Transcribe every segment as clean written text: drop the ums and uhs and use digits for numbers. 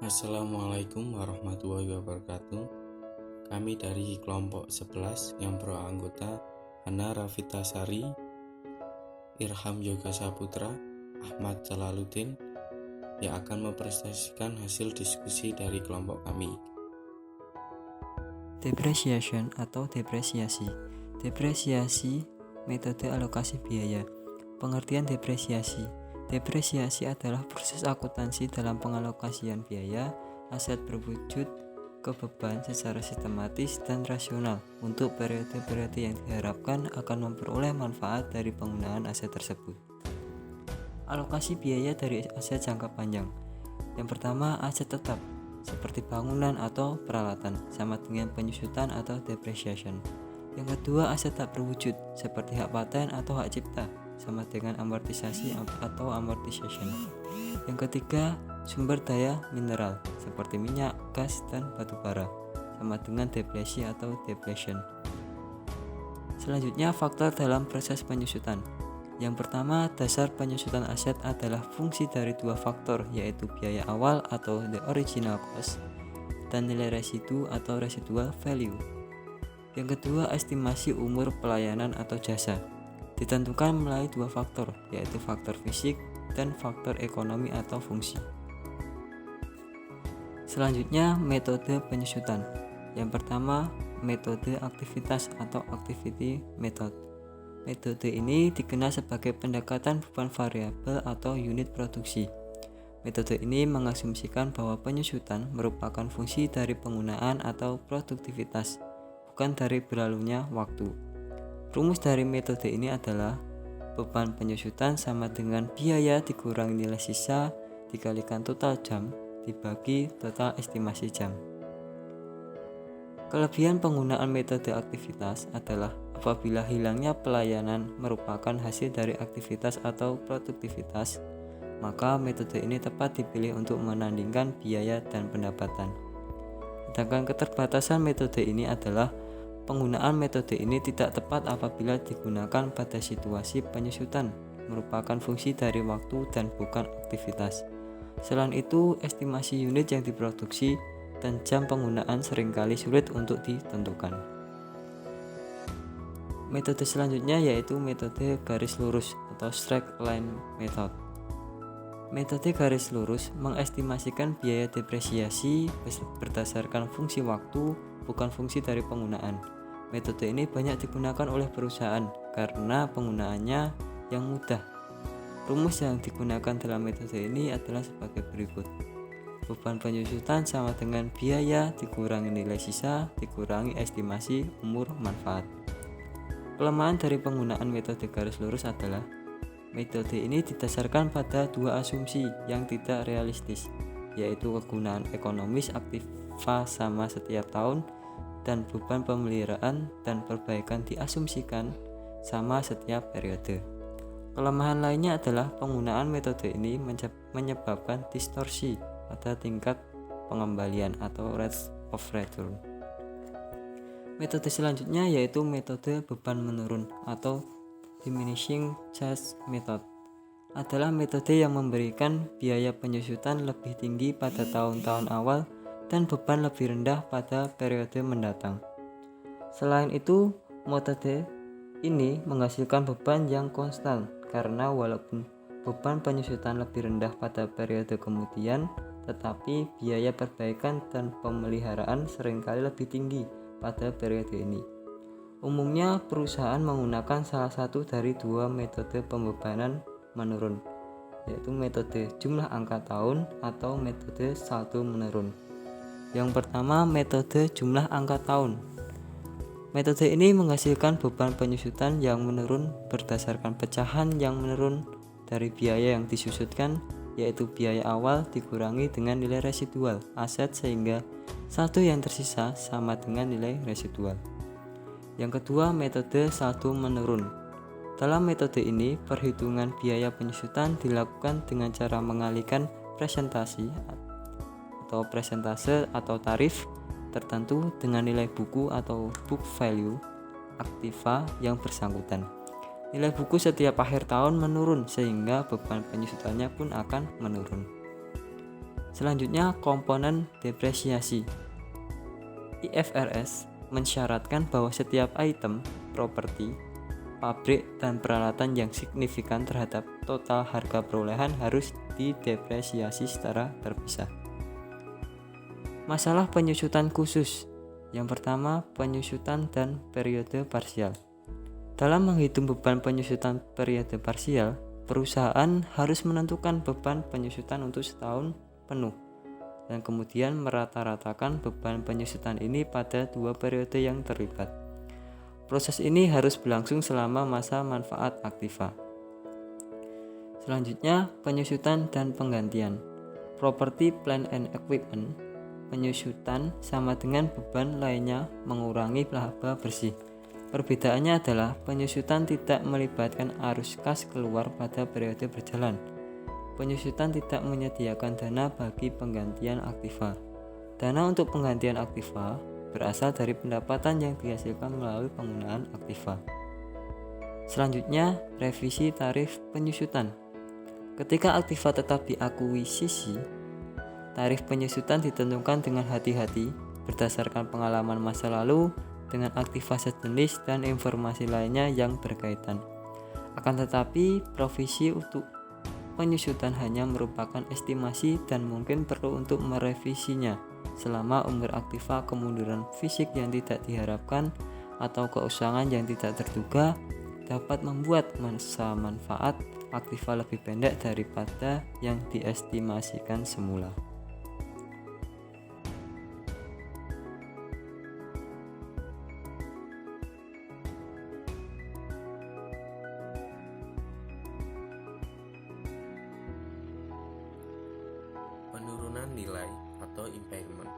Assalamualaikum warahmatullahi wabarakatuh. Kami dari kelompok 11 yang beranggota Hana Rafitasari, Irham Yoga Saputra, Ahmad Jalaluddin yang akan mempresentasikan hasil diskusi dari kelompok kami. Depreciation atau depresiasi. Depresiasi metode alokasi biaya. Pengertian depresiasi. Depresiasi adalah proses akuntansi dalam pengalokasian biaya aset berwujud ke beban secara sistematis dan rasional untuk periode-periode yang diharapkan akan memperoleh manfaat dari penggunaan aset tersebut. Alokasi biaya dari aset jangka panjang. Yang pertama, aset tetap seperti bangunan atau peralatan sama dengan penyusutan atau depreciation. Yang kedua, aset tak berwujud seperti hak paten atau hak cipta sama dengan amortisasi atau amortization. Yang ketiga, sumber daya mineral seperti minyak, gas, dan batu bara sama dengan depresi atau depletion. Selanjutnya, faktor dalam proses penyusutan. Yang pertama, dasar penyusutan aset adalah fungsi dari dua faktor, yaitu biaya awal atau the original cost dan nilai residu atau residual value. Yang kedua, estimasi umur pelayanan atau jasa ditentukan melalui dua faktor, yaitu faktor fisik dan faktor ekonomi atau fungsi. Selanjutnya, metode penyusutan. Yang pertama, metode aktivitas atau activity method. Metode ini dikenal sebagai pendekatan beban variabel atau unit produksi. Metode ini mengasumsikan bahwa penyusutan merupakan fungsi dari penggunaan atau produktivitas, bukan dari berlalunya waktu. Rumus dari metode ini adalah beban penyusutan sama dengan biaya dikurangi nilai sisa dikalikan total jam dibagi total estimasi jam. Kelebihan penggunaan metode aktivitas adalah apabila hilangnya pelayanan merupakan hasil dari aktivitas atau produktivitas, maka metode ini tepat dipilih untuk menandingkan biaya dan pendapatan. Sedangkan keterbatasan metode ini adalah penggunaan metode ini tidak tepat apabila digunakan pada situasi penyusutan, merupakan fungsi dari waktu dan bukan aktivitas. Selain itu, estimasi unit yang diproduksi dan jam penggunaan seringkali sulit untuk ditentukan. Metode selanjutnya yaitu metode garis lurus atau straight line method. Metode garis lurus mengestimasikan biaya depresiasi berdasarkan fungsi waktu, bukan fungsi dari penggunaan. Metode ini banyak digunakan oleh perusahaan karena penggunaannya yang mudah. Rumus yang digunakan dalam metode ini adalah sebagai berikut. Beban penyusutan sama dengan biaya dikurangi nilai sisa dikurangi estimasi umur manfaat. Kelemahan dari penggunaan metode garis lurus adalah metode ini didasarkan pada dua asumsi yang tidak realistis, yaitu kegunaan ekonomis aktiva sama setiap tahun dan beban pemeliharaan dan perbaikan diasumsikan sama setiap periode. Kelemahan lainnya adalah penggunaan metode ini menyebabkan distorsi pada tingkat pengembalian atau rates of return. Metode selanjutnya yaitu metode beban menurun atau diminishing charge method. Adalah metode yang memberikan biaya penyusutan lebih tinggi pada tahun-tahun awal dan beban lebih rendah pada periode mendatang. Selain itu, metode ini menghasilkan beban yang konstan karena walaupun beban penyusutan lebih rendah pada periode kemudian, tetapi biaya perbaikan dan pemeliharaan seringkali lebih tinggi pada periode ini. Umumnya perusahaan menggunakan salah satu dari dua metode pembebanan menurun, yaitu metode jumlah angka tahun atau metode saldo menurun. Yang pertama, metode jumlah angka tahun. Metode ini menghasilkan beban penyusutan yang menurun berdasarkan pecahan yang menurun dari biaya yang disusutkan, yaitu biaya awal dikurangi dengan nilai residual aset sehingga saldo yang tersisa sama dengan nilai residual. Yang kedua, metode saldo menurun. Dalam metode ini, perhitungan biaya penyusutan dilakukan dengan cara mengalihkan presentasi atau presentase atau tarif tertentu dengan nilai buku atau book value aktiva yang bersangkutan. Nilai buku setiap akhir tahun menurun sehingga beban penyusutannya pun akan menurun. Selanjutnya, komponen depresiasi. IFRS mensyaratkan bahwa setiap item, properti, pabrik, dan peralatan yang signifikan terhadap total harga perolehan harus didepresiasi secara terpisah. Masalah penyusutan khusus. Yang pertama, penyusutan dan periode parsial. Dalam menghitung beban penyusutan periode parsial, perusahaan harus menentukan beban penyusutan untuk setahun penuh dan kemudian merata-ratakan beban penyusutan ini pada 2 periode yang terlibat. Proses ini harus berlangsung selama masa manfaat aktiva. Selanjutnya, penyusutan dan penggantian. Property, plant and equipment. Penyusutan sama dengan beban lainnya mengurangi laba bersih. Perbedaannya adalah penyusutan tidak melibatkan arus kas keluar pada periode berjalan. Penyusutan tidak menyediakan dana bagi penggantian aktiva. Dana untuk penggantian aktiva berasal dari pendapatan yang dihasilkan melalui penggunaan aktiva. Selanjutnya, revisi tarif penyusutan. Ketika aktiva tetap diakuisisi, tarif penyusutan ditentukan dengan hati-hati berdasarkan pengalaman masa lalu dengan aktiva sejenis dan informasi lainnya yang berkaitan. Akan tetapi, provisi untuk penyusutan hanya merupakan estimasi dan mungkin perlu untuk merevisinya selama umur aktiva kemunduran fisik yang tidak diharapkan atau keusangan yang tidak terduga dapat membuat masa manfaat aktiva lebih pendek daripada yang diestimasikan semula. Penurunan nilai atau impairment.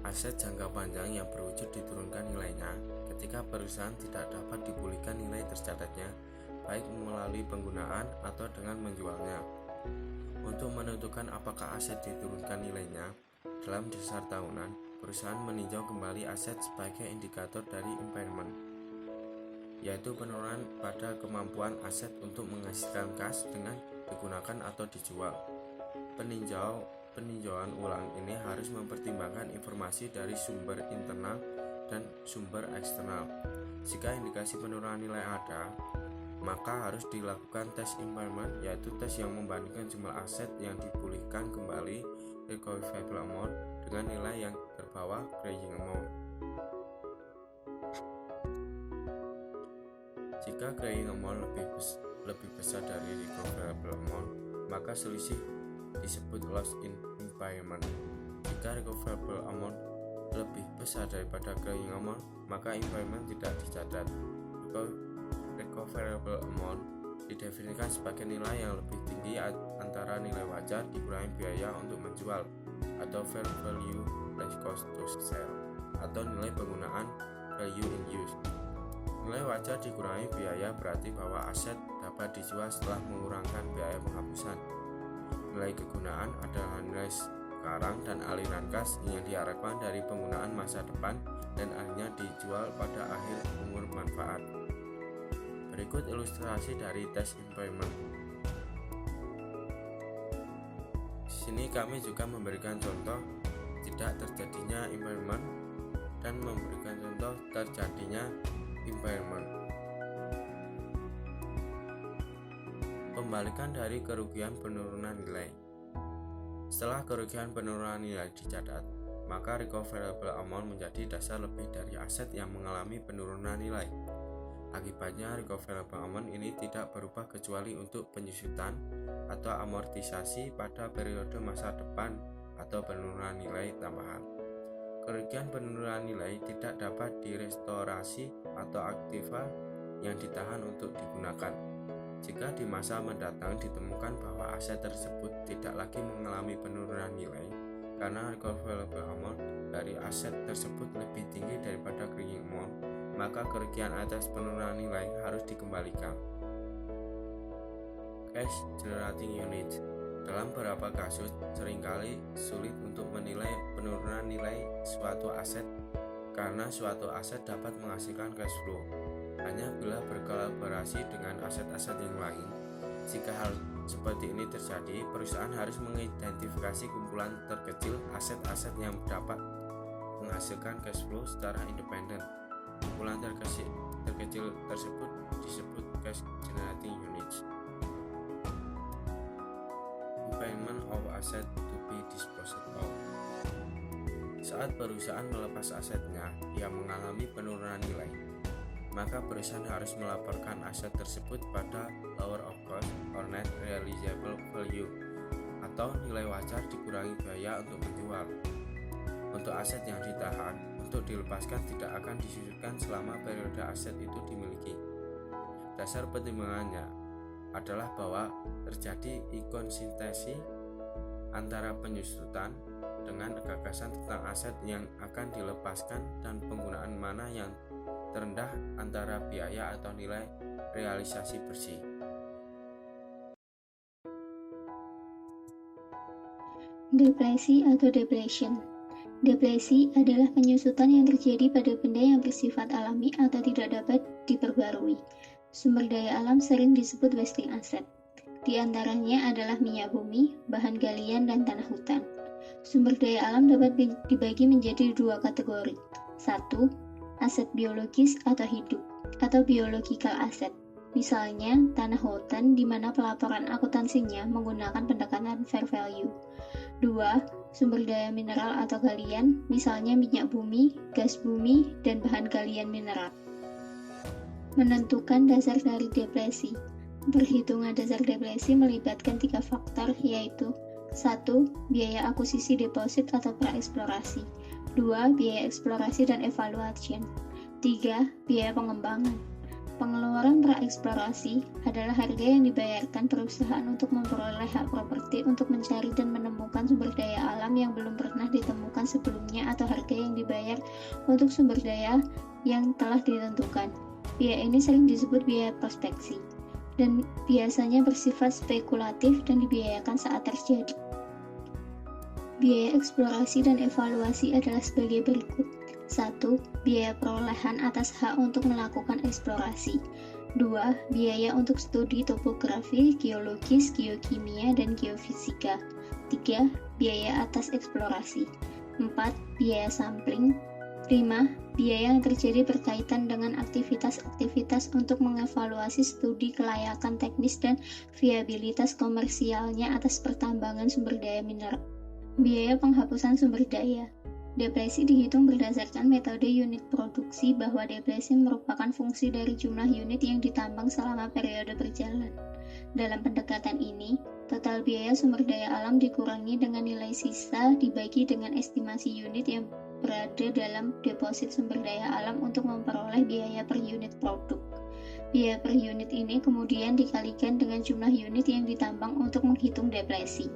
Aset jangka panjang yang berwujud diturunkan nilainya ketika perusahaan tidak dapat dipulihkan nilai tercatatnya, baik melalui penggunaan atau dengan menjualnya. Untuk menentukan apakah aset diturunkan nilainya, dalam dasar tahunan, perusahaan meninjau kembali aset sebagai indikator dari impairment, yaitu penurunan pada kemampuan aset untuk menghasilkan kas dengan digunakan atau dijual. Peninjauan ulang ini harus mempertimbangkan informasi dari sumber internal dan sumber eksternal. Jika indikasi penurunan nilai ada, maka harus dilakukan tes impairment, yaitu tes yang membandingkan jumlah aset yang dipulihkan kembali recoverable amount dengan nilai yang terbawa carrying amount. Jika carrying amount lebih besar dari recoverable amount, maka selisih disebut loss in impairment. Jika recoverable amount lebih besar daripada carrying amount, maka impairment tidak dicatat. Recoverable amount didefinisikan sebagai nilai yang lebih tinggi antara nilai wajar dikurangi biaya untuk menjual, atau fair value less cost to sell, atau nilai penggunaan value in use. Nilai wajar dikurangi biaya berarti bahwa aset dapat dijual setelah mengurangkan biaya penghapusan. Nilai kegunaan adalah nilai sekarang dan aliran kas yang diharapkan dari penggunaan masa depan dan akhirnya dijual pada akhir umur manfaat. Berikut ilustrasi dari tes impairment. Di sini kami juga memberikan contoh tidak terjadinya impairment dan memberikan contoh terjadinya impairment. Pembalikan dari kerugian penurunan nilai. Setelah kerugian penurunan nilai dicatat, maka recoverable amount menjadi dasar lebih dari aset yang mengalami penurunan nilai. Akibatnya, recoverable amount ini tidak berubah kecuali untuk penyusutan atau amortisasi pada periode masa depan atau penurunan nilai tambahan. Kerugian penurunan nilai tidak dapat direstorasi atau aktiva yang ditahan untuk digunakan. Jika di masa mendatang ditemukan bahwa aset tersebut tidak lagi mengalami penurunan nilai karena recoverable amount dari aset tersebut lebih tinggi daripada carrying amount, maka kerugian atas penurunan nilai harus dikembalikan. Cash generating unit. Dalam beberapa kasus, seringkali sulit untuk menilai penurunan nilai suatu aset karena suatu aset dapat menghasilkan cash flow hanya bila berkolaborasi dengan aset-aset yang lain. Jika hal seperti ini terjadi, perusahaan harus mengidentifikasi kumpulan terkecil aset-aset yang dapat menghasilkan cash flow secara independen. Kumpulan terkecil tersebut disebut cash generating units. Impairment of asset to be disposed of. Saat perusahaan melepas asetnya yang mengalami penurunan nilai, maka perusahaan harus melaporkan aset tersebut pada lower of cost or net realizable value, atau nilai wajar dikurangi biaya untuk menjual. Untuk aset yang ditahan untuk dilepaskan tidak akan disusutkan selama periode aset itu dimiliki. Dasar pertimbangannya adalah bahwa terjadi inkonsistensi antara penyusutan dengan gagasan tentang aset yang akan dilepaskan dan penggunaan mana yang terendah antara biaya atau nilai realisasi bersih. Depresi atau depletion. Depresi adalah penyusutan yang terjadi pada benda yang bersifat alami atau tidak dapat diperbarui. Sumber daya alam sering disebut wasting asset. Di antaranya adalah minyak bumi, bahan galian, dan tanah hutan. Sumber daya alam dapat dibagi menjadi dua kategori. 1. Aset biologis atau hidup, atau biological asset. Misalnya, tanah hutan di mana pelaporan akuntansinya menggunakan pendekatan fair value. 2. Sumber daya mineral atau galian, misalnya minyak bumi, gas bumi, dan bahan galian mineral. Menentukan dasar dari depresi. Perhitungan dasar depresi melibatkan 3 faktor, yaitu 1. Biaya akuisisi deposit atau praeksplorasi. 2. Biaya eksplorasi dan evaluation. 3. Biaya pengembangan. Pengeluaran praeksplorasi adalah harga yang dibayarkan perusahaan untuk memperoleh hak properti untuk mencari dan menemukan sumber daya alam yang belum pernah ditemukan sebelumnya, atau harga yang dibayar untuk sumber daya yang telah ditentukan. Biaya ini sering disebut biaya prospeksi dan biasanya bersifat spekulatif dan dibiayakan saat terjadi. Biaya eksplorasi dan evaluasi adalah sebagai berikut. 1. Biaya perolehan atas hak untuk melakukan eksplorasi. 2. Biaya untuk studi topografi, geologis, geokimia, dan geofisika. 3. Biaya atas eksplorasi. 4. Biaya sampling. 5. Biaya yang terjadi berkaitan dengan aktivitas-aktivitas untuk mengevaluasi studi kelayakan teknis dan viabilitas komersialnya atas pertambangan sumber daya mineral. Biaya penghapusan sumber daya. Depresi dihitung berdasarkan metode unit produksi, bahwa depresi merupakan fungsi dari jumlah unit yang ditambang selama periode berjalan. Dalam pendekatan ini, total biaya sumber daya alam dikurangi dengan nilai sisa dibagi dengan estimasi unit yang berada dalam deposit sumber daya alam untuk memperoleh biaya per unit produk. Biaya per unit ini kemudian dikalikan dengan jumlah unit yang ditambang untuk menghitung depresi.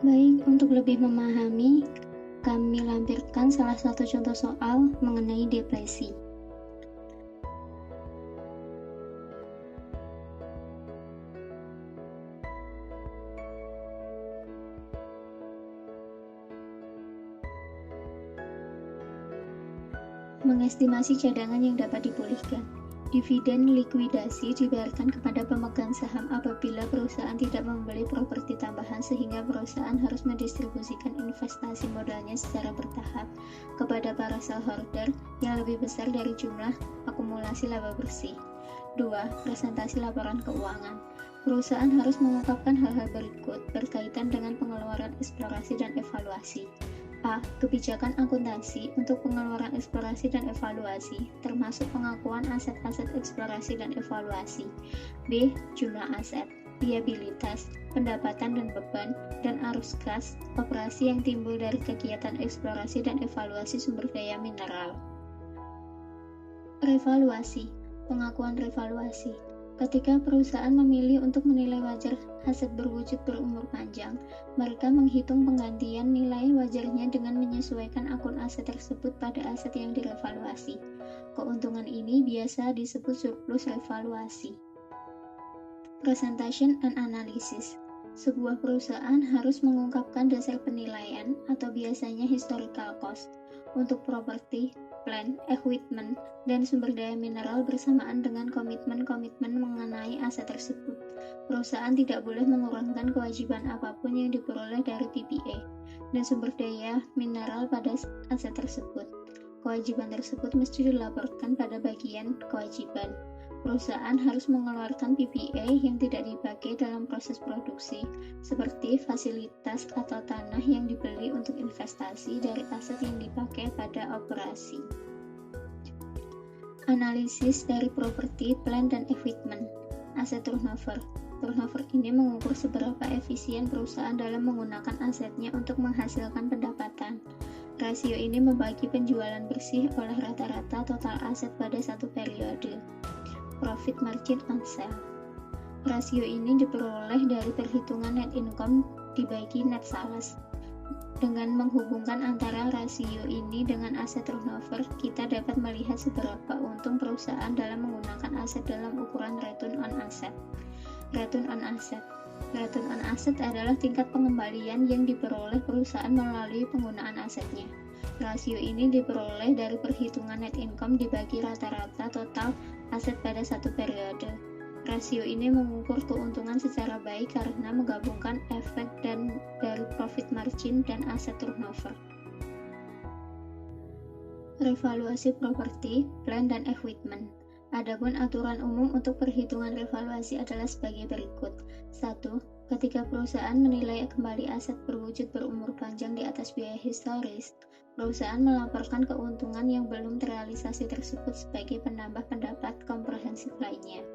Baik, untuk lebih memahami, kami lampirkan salah satu contoh soal mengenai depresi. Mengestimasi cadangan yang dapat dipulihkan. Dividen likuidasi dibayarkan kepada pemegang saham apabila perusahaan tidak membeli properti tambahan, sehingga perusahaan harus mendistribusikan investasi modalnya secara bertahap kepada para shareholder yang lebih besar dari jumlah akumulasi laba bersih. 2. Presentasi laporan keuangan. Perusahaan harus mengungkapkan hal-hal berikut berkaitan dengan pengeluaran eksplorasi dan evaluasi. A. Kebijakan akuntansi untuk pengeluaran eksplorasi dan evaluasi, termasuk pengakuan aset-aset eksplorasi dan evaluasi. B. Jumlah aset, viabilitas, pendapatan dan beban, dan arus kas, operasi yang timbul dari kegiatan eksplorasi dan evaluasi sumber daya mineral. Revaluasi, pengakuan revaluasi. Ketika perusahaan memilih untuk menilai wajar aset berwujud berumur panjang, mereka menghitung penggantian nilai wajarnya dengan menyesuaikan akun aset tersebut pada aset yang direvaluasi. Keuntungan ini biasa disebut surplus revaluasi. Presentation and analysis. Sebuah perusahaan harus mengungkapkan dasar penilaian atau biasanya historical cost untuk properti, plant, equipment, dan sumber daya mineral bersamaan dengan komitmen-komitmen mengenai aset tersebut. Perusahaan tidak boleh mengurangkan kewajiban apapun yang diperoleh dari PPA dan sumber daya mineral pada aset tersebut. Kewajiban tersebut mesti dilaporkan pada bagian kewajiban. Perusahaan harus mengeluarkan PPA yang tidak dipakai dalam proses produksi, seperti fasilitas atau tanah yang dibeli untuk investasi dari aset yang dipakai pada operasi. Analisis dari properti, plant, dan equipment. Aset turnover. Turnover ini mengukur seberapa efisien perusahaan dalam menggunakan asetnya untuk menghasilkan pendapatan. Rasio ini membagi penjualan bersih oleh rata-rata total aset pada satu periode. Profit margin on sale. Rasio ini diperoleh dari perhitungan net income dibagi net sales. Dengan menghubungkan antara rasio ini dengan aset turnover, kita dapat melihat seberapa untung perusahaan dalam menggunakan aset dalam ukuran return on asset. Return on asset. Return on asset adalah tingkat pengembalian yang diperoleh perusahaan melalui penggunaan asetnya. Rasio ini diperoleh dari perhitungan net income dibagi rata-rata total aset pada satu periode. Rasio ini mengukur keuntungan secara baik karena menggabungkan efek dari profit margin dan aset turnover. Revaluasi properti, plant, dan equipment. Adapun aturan umum untuk perhitungan revaluasi adalah sebagai berikut. 1. Ketika perusahaan menilai kembali aset berwujud berumur panjang di atas biaya historis, perusahaan melaporkan keuntungan yang belum terrealisasi tersebut sebagai penambah pendapat komprehensif lainnya.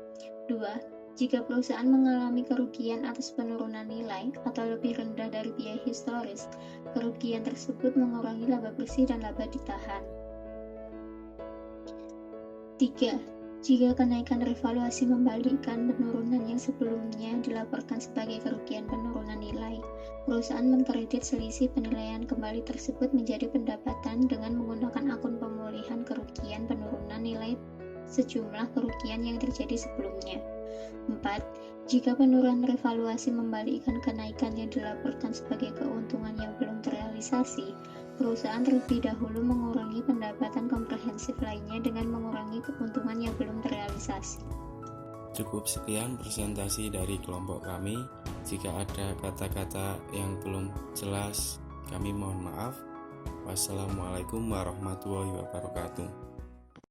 2. Jika perusahaan mengalami kerugian atas penurunan nilai atau lebih rendah dari biaya historis, kerugian tersebut mengurangi laba bersih dan laba ditahan. 3. Jika kenaikan revaluasi membalikkan penurunan yang sebelumnya dilaporkan sebagai kerugian penurunan nilai, perusahaan mengkredit selisih penilaian kembali tersebut menjadi pendapatan dengan menggunakan akun pemulihan kerugian penurunan nilai sejumlah kerugian yang terjadi sebelumnya. 4. Jika penurunan revaluasi membalikkan kenaikan yang dilaporkan sebagai keuntungan yang belum terrealisasi, perusahaan terlebih dahulu mengurangi pendapatan komprehensif lainnya dengan mengurangi keuntungan yang belum terrealisasi. Cukup sekian presentasi dari kelompok kami. Jika ada kata-kata yang belum jelas, kami mohon maaf. Wassalamualaikum warahmatullahi wabarakatuh.